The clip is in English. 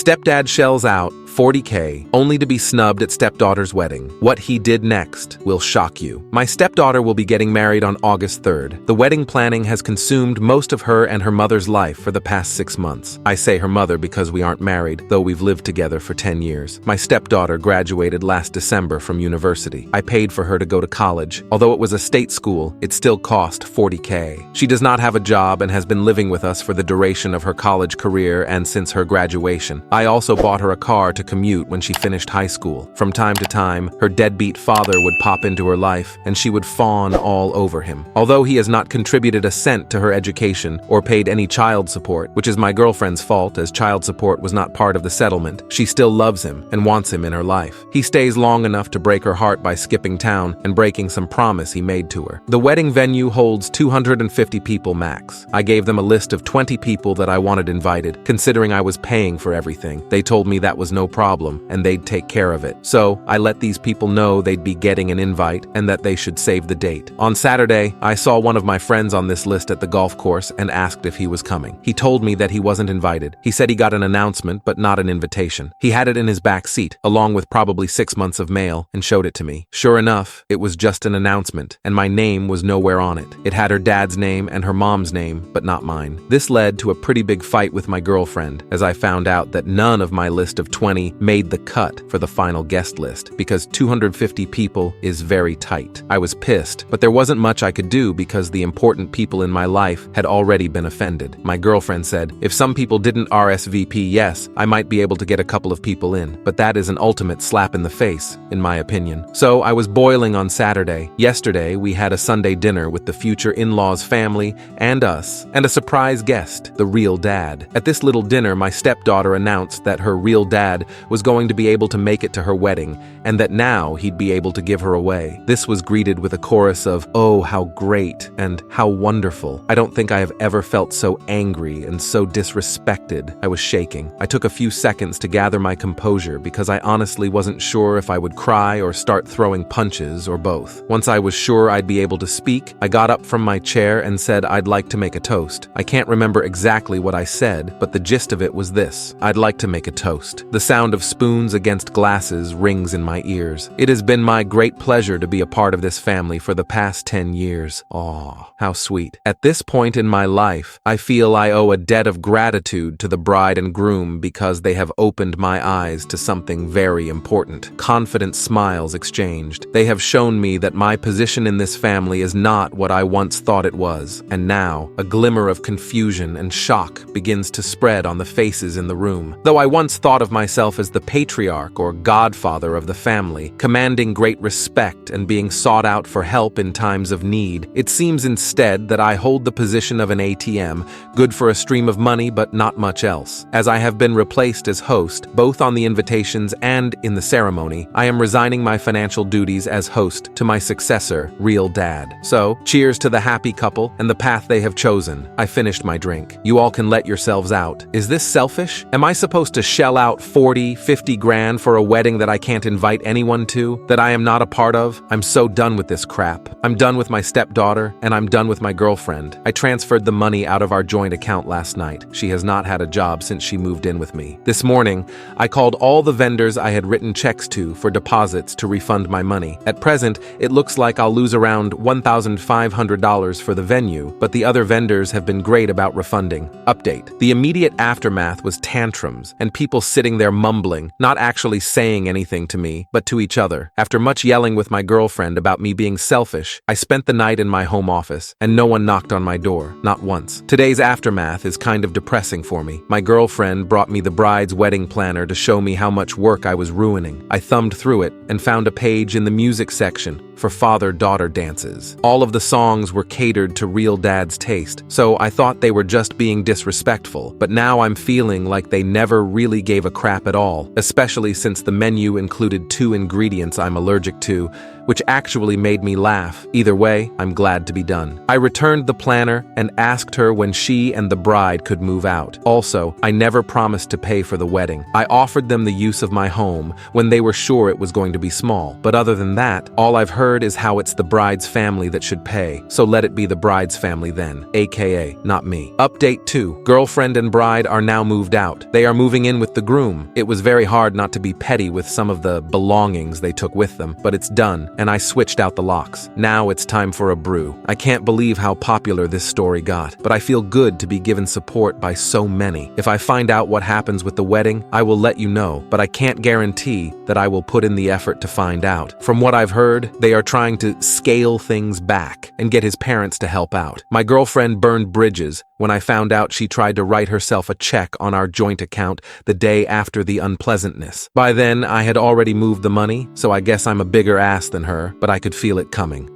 Stepdad shells out $40K only to be snubbed at stepdaughter's wedding. What he did next will shock you. My stepdaughter will be getting married on August 3rd. The wedding planning has consumed most of her and her mother's life for the past 6 months. I say her mother because we aren't married, though we've lived together for 10 years. My stepdaughter graduated last December from university. I paid for her to go to college. Although it was a state school, it still cost $40K. She does not have a job and has been living with us for the duration of her college career and since her graduation. I also bought her a car to commute when she finished high school. From time to time, her deadbeat father would pop into her life and she would fawn all over him. Although he has not contributed a cent to her education or paid any child support, which is my girlfriend's fault as child support was not part of the settlement, she still loves him and wants him in her life. He stays long enough to break her heart by skipping town and breaking some promise he made to her. The wedding venue holds 250 people max. I gave them a list of 20 people that I wanted invited, considering I was paying for everything. They told me that was no problem and they'd take care of it. So I let these people know they'd be getting an invite and that they should save the date. On Saturday, I saw one of my friends on this list at the golf course and asked if he was coming. He told me that he wasn't invited. He said he got an announcement but not an invitation. He had it in his back seat, along with probably 6 months of mail, and showed it to me. Sure enough, it was just an announcement, and my name was nowhere on it. It had her dad's name and her mom's name, but not mine. This led to a pretty big fight with my girlfriend, as I found out that none of my list of 20 made the cut for the final guest list, because 250 people is very tight. I was pissed, but there wasn't much I could do because the important people in my life had already been offended. My girlfriend said, if some people didn't RSVP yes, I might be able to get a couple of people in, but that is an ultimate slap in the face, in my opinion. So I was boiling on Saturday. Yesterday, we had a Sunday dinner with the future in-laws family and us, and a surprise guest, the real dad. At this little dinner, my stepdaughter announced that her real dad was going to be able to make it to her wedding, and that now he'd be able to give her away. This was greeted with a chorus of, "Oh, how great," and "How wonderful." I don't think I have ever felt so angry and so disrespected. I was shaking. I took a few seconds to gather my composure because I honestly wasn't sure if I would cry or start throwing punches or both. Once I was sure I'd be able to speak, I got up from my chair and said I'd like to make a toast. I can't remember exactly what I said, but the gist of it was this: I'd like to make a toast. The sound of spoons against glasses rings in my ears. It has been my great pleasure to be a part of this family for the past 10 years. Aw, how sweet. At this point in my life, I feel I owe a debt of gratitude to the bride and groom because they have opened my eyes to something very important. Confident smiles exchanged. They have shown me that my position in this family is not what I once thought it was, and now a glimmer of confusion and shock begins to spread on the faces in the room. Though I once thought of myself as the patriarch or godfather of the family, commanding great respect and being sought out for help in times of need, it seems instead that I hold the position of an ATM, good for a stream of money but not much else. As I have been replaced as host, both on the invitations and in the ceremony, I am resigning my financial duties as host to my successor, real dad. So, cheers to the happy couple and the path they have chosen. I finished my drink. You all can let yourselves out. Is this selfish? Am I supposed to shell out 40, 50 grand for a wedding that I can't invite anyone to, that I am not a part of? I'm so done with this crap. I'm done with my stepdaughter, and I'm done with my girlfriend. I transferred the money out of our joint account last night. She has not had a job since she moved in with me. This morning, I called all the vendors I had written checks to for deposits to refund my money. At present, it looks like I'll lose around $1,500 for the venue, but the other vendors have been great about refunding. Update. The immediate aftermath was tantrums and people sitting there mumbling, not actually saying anything to me, but to each other. After much yelling with my girlfriend about me being selfish, I spent the night in my home office, and no one knocked on my door, not once. Today's aftermath is kind of depressing for me. My girlfriend brought me the bride's wedding planner to show me how much work I was ruining. I thumbed through it and found a page in the music section for father-daughter dances. All of the songs were catered to real dad's taste, so I thought they were just being disrespectful, but now I'm feeling like they never really gave a crap at all, especially since the menu included 2 ingredients I'm allergic to, which actually made me laugh. Either way, I'm glad to be done. I returned the planner and asked her when she and the bride could move out. Also, I never promised to pay for the wedding. I offered them the use of my home when they were sure it was going to be small, but other than that, all I've heard heard is how it's the bride's family that should pay, so let it be the bride's family then, aka not me. Update 2. Girlfriend and bride are now moved out. They are moving in with the groom. It was very hard not to be petty with some of the belongings they took with them, but it's done, and I switched out the locks. Now it's time for a brew. I can't believe how popular this story got, but I feel good to be given support by so many. If I find out what happens with the wedding, I will let you know, but I can't guarantee that I will put in the effort to find out. From what I've heard, they are trying to scale things back and get his parents to help out. My girlfriend burned bridges when I found out she tried to write herself a check on our joint account the day after the unpleasantness. By then, I had already moved the money, so I guess I'm a bigger ass than her, but I could feel it coming.